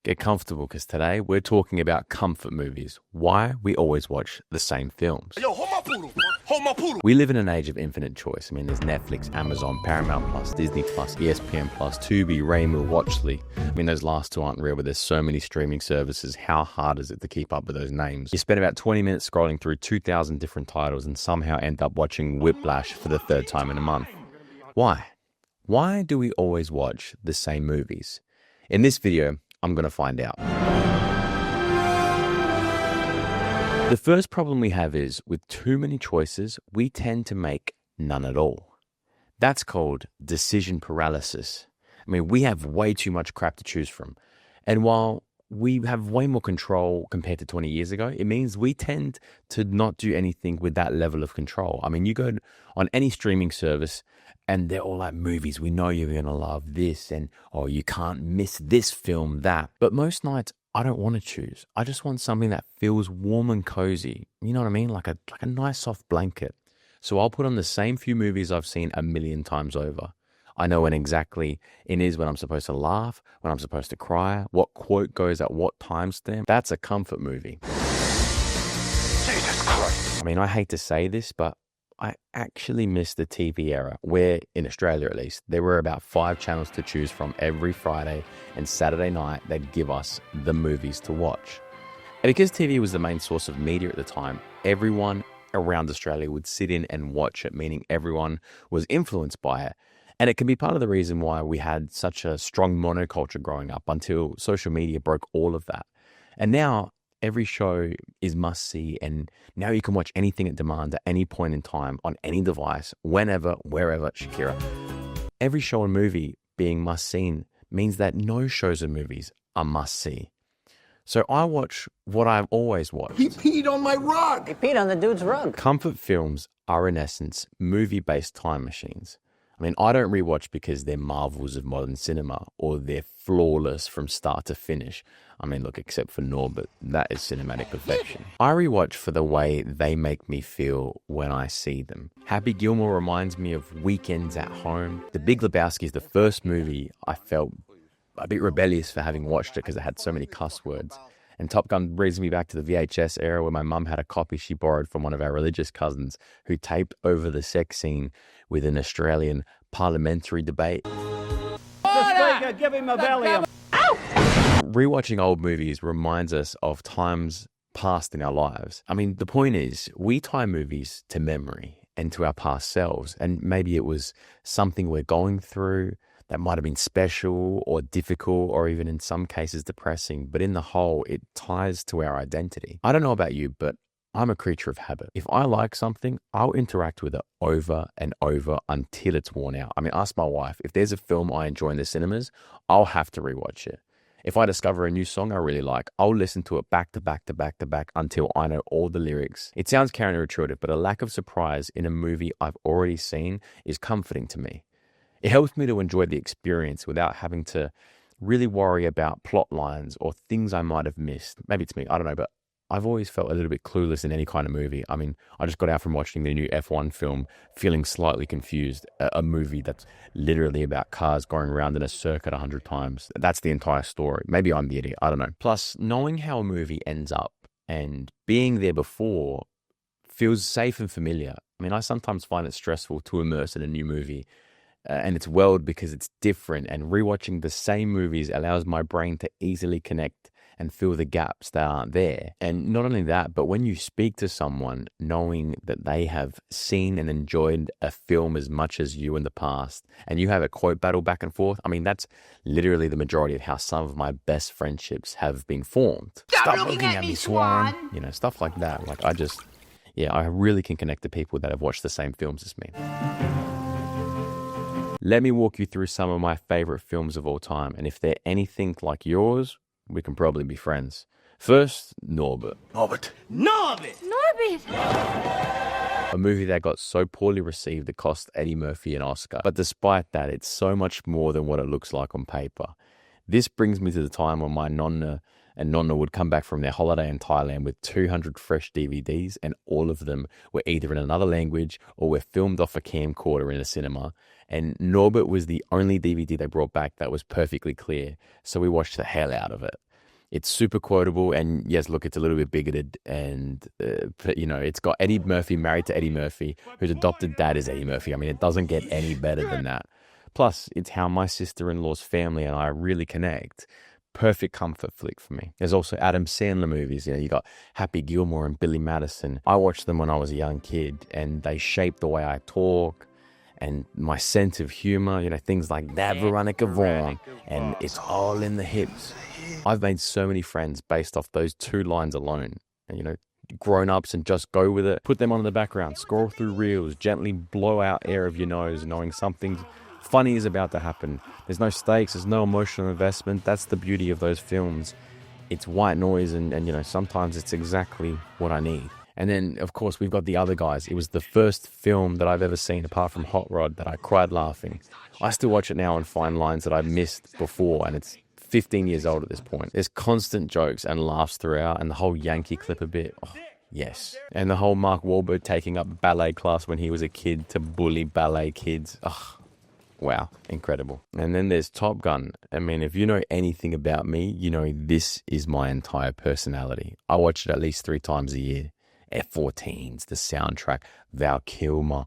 Get comfortable because today we're talking about comfort movies. Why we always watch the same films. Yo, hold my poodle. Hold my poodle. We live in an age of infinite choice. I mean, there's Netflix, Amazon, Paramount Plus, Disney Plus, ESPN Plus, Tubi, Watchly. I mean, those last two aren't real, but there's so many streaming services. How hard is it to keep up with those names? You spend about 20 minutes scrolling through 2,000 different titles and somehow end up watching Whiplash for the third time in a month. Why? Why do we always watch the same movies? In this video, I'm going to find out. The first problem we have is, with too many choices, we tend to make none at all. That's called decision paralysis. I mean, we have way too much crap to choose from. And while we have way more control compared to 20 years ago, it means we tend to not do anything with that level of control. I mean, you go on any streaming service and they're all like movies. We know you're going to love this and, oh, you can't miss this film, that. But most nights, I don't want to choose. I just want something that feels warm and cozy. You know what I mean? Like a nice soft blanket. So I'll put on the same few movies I've seen a million times over. I know when exactly it is, when I'm supposed to laugh, when I'm supposed to cry, what quote goes at what timestamp. That's a comfort movie. Jesus Christ. I mean, I hate to say this, but I actually miss the TV era where, in Australia at least, there were about 5 channels to choose from every Friday and Saturday night. They'd give us the movies to watch. And because TV was the main source of media at the time, everyone around Australia would sit in and watch it, meaning everyone was influenced by it. And it can be part of the reason why we had such a strong monoculture growing up until social media broke all of that. And now every show is must-see, and now you can watch anything at demand at any point in time on any device, whenever, wherever. Shakira. Every show and movie being must-seen means that no shows and movies are must-see. So I watch what I've always watched. He peed on my rug. He peed on the dude's rug. Comfort films are, in essence, movie-based time machines. I mean, I don't rewatch because they're marvels of modern cinema or they're flawless from start to finish. I mean, look, except for Norbit, that is cinematic perfection. I rewatch for the way they make me feel when I see them. Happy Gilmore reminds me of weekends at home. The Big Lebowski is the first movie I felt a bit rebellious for having watched it because it had so many cuss words. And Top Gun brings me back to the VHS era where my mum had a copy she borrowed from one of our religious cousins who taped over the sex scene with an Australian parliamentary debate. Give him a Valium. Rewatching old movies reminds us of times past in our lives. I mean, the point is, we tie movies to memory and to our past selves. And maybe it was something we're going through that might have been special or difficult or even in some cases depressing. But in the whole, it ties to our identity. I don't know about you, but I'm a creature of habit. If I like something, I'll interact with it over and over until it's worn out. I mean, ask my wife. If there's a film I enjoy in the cinemas, I'll have to rewatch it. If I discover a new song I really like, I'll listen to it back to back to back to back until I know all the lyrics. It sounds counterintuitive, but a lack of surprise in a movie I've already seen is comforting to me. It helps me to enjoy the experience without having to really worry about plot lines or things I might have missed. Maybe it's me, I don't know, but I've always felt a little bit clueless in any kind of movie. I mean, I just got out from watching the new F1 film, feeling slightly confused. A movie that's literally about cars going around in a circuit 100 times. That's the entire story. Maybe I'm the idiot. I don't know. Plus, knowing how a movie ends up and being there before feels safe and familiar. I mean, I sometimes find it stressful to immerse in a new movie and its world because it's different. And rewatching the same movies allows my brain to easily connect and fill the gaps that aren't there. And not only that, but when you speak to someone knowing that they have seen and enjoyed a film as much as you in the past, and you have a quote battle back and forth, I mean, that's literally the majority of how some of my best friendships have been formed. Stop looking at me, Swan! You know, stuff like that. Like I really can connect to people that have watched the same films as me. Let me walk you through some of my favorite films of all time. And if they're anything like yours, we can probably be friends. First, Norbit. Norbit. A movie that got so poorly received it cost Eddie Murphy an Oscar. But despite that, it's so much more than what it looks like on paper. This brings me to the time when my nonna and nonna would come back from their holiday in Thailand with 200 fresh DVDs, and all of them were either in another language or were filmed off a camcorder in a cinema. And Norbit was the only DVD they brought back that was perfectly clear, so we watched the hell out of it. It's super quotable, and yes, look, it's a little bit bigoted, and but, it's got Eddie Murphy married to Eddie Murphy, whose adopted dad is Eddie Murphy. I mean, it doesn't get any better than that. Plus, it's how my sister-in-law's family and I really connect. Perfect comfort flick for me. There's also Adam Sandler movies. You got Happy Gilmore and Billy Madison. I watched them when I was a young kid, and they shaped the way I talk and my sense of humor. Things like That Veronica Vaughn and It's All in the Hips. I've made so many friends based off those two lines alone. And, grown-ups, and just go with it. Put them on in the background. Scroll through reels. Gently blow out air of your nose, knowing something funny is about to happen. There's no stakes. There's no emotional investment. That's the beauty of those films. It's white noise, and sometimes it's exactly what I need. And then, of course, we've got the other guys. It was the first film that I've ever seen, apart from Hot Rod, that I cried laughing. I still watch it now and find lines that I missed before, and it's 15 years old at this point. There's constant jokes and laughs throughout, and the whole Yankee clip a bit. Oh, yes. And the whole Mark Wahlberg taking up ballet class when he was a kid to bully ballet kids. Oh, wow, incredible. And then there's Top Gun. I mean, if you know anything about me, this is my entire personality. I watch it at least 3 times a year. F-14s, the soundtrack, Val Kilmer.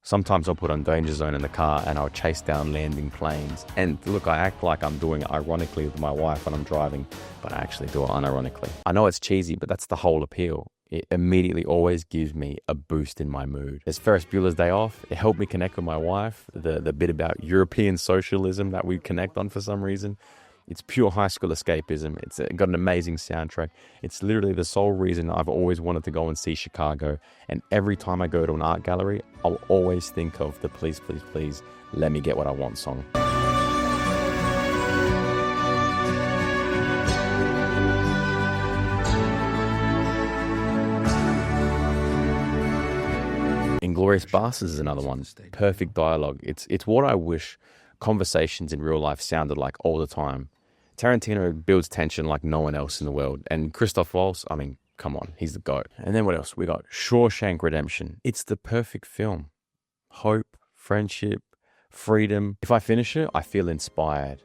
Sometimes I'll put on Danger Zone in the car and I'll chase down landing planes. And look, I act like I'm doing it ironically with my wife when I'm driving, but I actually do it unironically. I know it's cheesy, but that's the whole appeal. It immediately always gives me a boost in my mood. There's Ferris Bueller's Day Off. It helped me connect with my wife. The bit about European socialism that we connect on for some reason. It's pure high school escapism. It's got an amazing soundtrack. It's literally the sole reason I've always wanted to go and see Chicago. And every time I go to an art gallery, I'll always think of the Please, Please, Please, Let Me Get What I Want song. Inglourious Basterds is another one. Perfect dialogue. It's what I wish conversations in real life sounded like all the time. Tarantino builds tension like no one else in the world. And Christoph Waltz, I mean, come on, he's the GOAT. And then what else? We got Shawshank Redemption. It's the perfect film. Hope, friendship, freedom. If I finish it, I feel inspired.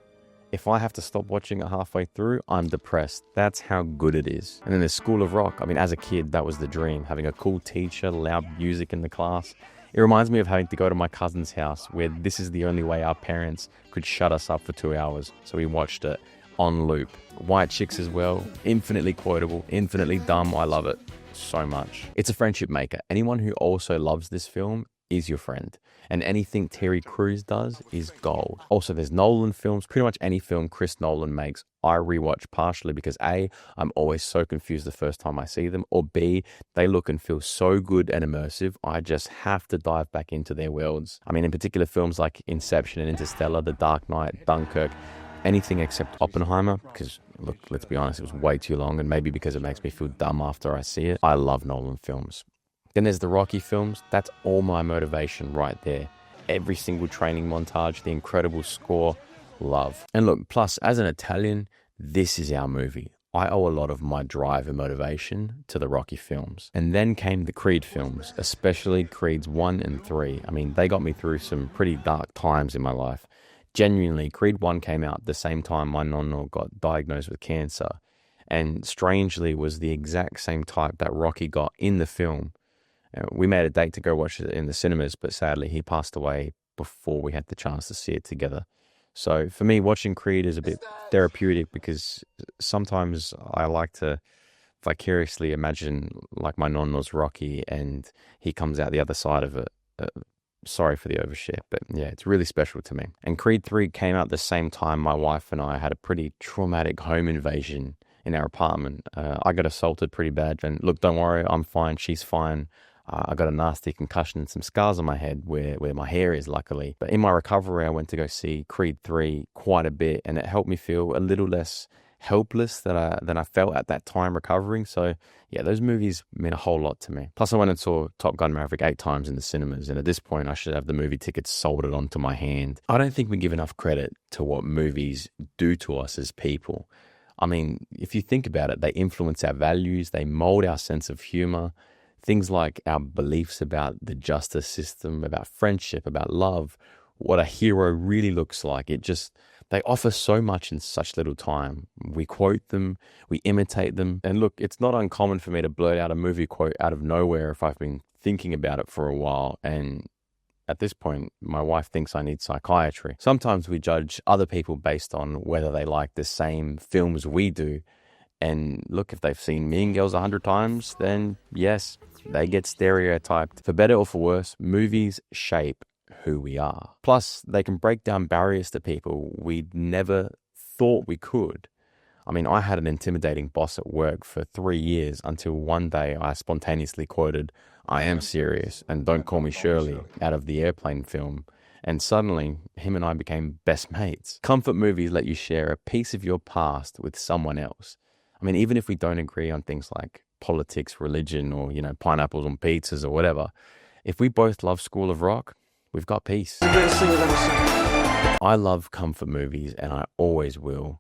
If I have to stop watching it halfway through, I'm depressed. That's how good it is. And then there's School of Rock. I mean, as a kid, that was the dream. Having a cool teacher, loud music in the class. It reminds me of having to go to my cousin's house where this is the only way our parents could shut us up for 2 hours. So we watched it on loop. White Chicks as well. Infinitely quotable, infinitely dumb. I love it so much. It's a friendship maker. Anyone who also loves this film is your friend. And anything Terry Crews does is gold. Also, there's Nolan films. Pretty much any film Chris Nolan makes, I rewatch partially because A, I'm always so confused the first time I see them, or B, they look and feel so good and immersive, I just have to dive back into their worlds. I mean, in particular films like Inception and Interstellar, The Dark Knight, Dunkirk, anything except Oppenheimer, because look, let's be honest, it was way too long, and maybe because it makes me feel dumb after I see it. I love Nolan films. Then there's the Rocky films. That's all my motivation right there. Every single training montage, the incredible score, love. And look, plus as an Italian, this is our movie. I owe a lot of my drive and motivation to the Rocky films. And then came the Creed films, especially Creeds 1 and 3. I mean, they got me through some pretty dark times in my life. Genuinely, Creed 1 came out the same time my nonno got diagnosed with cancer. And strangely was the exact same type that Rocky got in the film. We made a date to go watch it in the cinemas, but sadly he passed away before we had the chance to see it together. So for me, watching Creed is a bit therapeutic because sometimes I like to vicariously imagine like my nonno's Rocky and he comes out the other side of it. Sorry for the overshare, but yeah, it's really special to me. And Creed 3 came out the same time my wife and I had a pretty traumatic home invasion in our apartment. I got assaulted pretty bad, and look, don't worry, I'm fine, she's fine. I got a nasty concussion and some scars on my head where my hair is, luckily. But in my recovery, I went to go see Creed 3 quite a bit, and it helped me feel a little less helpless than I felt at that time recovering. So yeah, those movies mean a whole lot to me. Plus I went and saw Top Gun Maverick 8 times in the cinemas, and at this point I should have the movie tickets soldered onto my hand. I don't think we give enough credit to what movies do to us as people. I mean, if you think about it, they influence our values, they mold our sense of humor. Things like our beliefs about the justice system, about friendship, about love, what a hero really looks like. They offer so much in such little time. We quote them, we imitate them. And look, it's not uncommon for me to blurt out a movie quote out of nowhere if I've been thinking about it for a while. And at this point, my wife thinks I need psychiatry. Sometimes we judge other people based on whether they like the same films we do. And look, if they've seen Mean Girls 100 times, then yes, they get stereotyped. For better or for worse, movies shape who we are. Plus, they can break down barriers to people we never thought we could. I mean, I had an intimidating boss at work for 3 years until one day I spontaneously quoted, "I am serious and don't call me Shirley" out of the Airplane film. And suddenly, him and I became best mates. Comfort movies let you share a piece of your past with someone else. I mean, even if we don't agree on things like politics, religion, or, pineapples on pizzas or whatever, if we both love School of Rock, we've got peace. I love comfort movies, and I always will.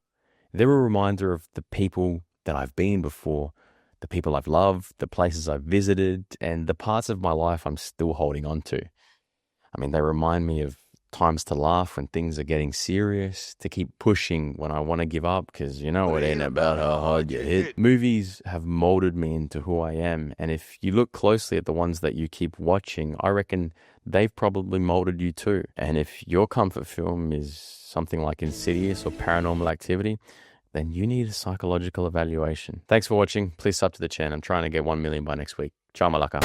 They're a reminder of the people that I've been before, the people I've loved, the places I've visited, and the parts of my life I'm still holding on to. I mean, they remind me of times to laugh when things are getting serious, to keep pushing when I want to give up, because it ain't about how hard you hit. Movies have molded me into who I am, and if you look closely at the ones that you keep watching, I reckon they've probably molded you too. And if your comfort film is something like Insidious or Paranormal Activity, then you need a psychological evaluation. Thanks for watching. Please sub to the channel. I'm trying to get 1 million by next week. Ciao, malaka.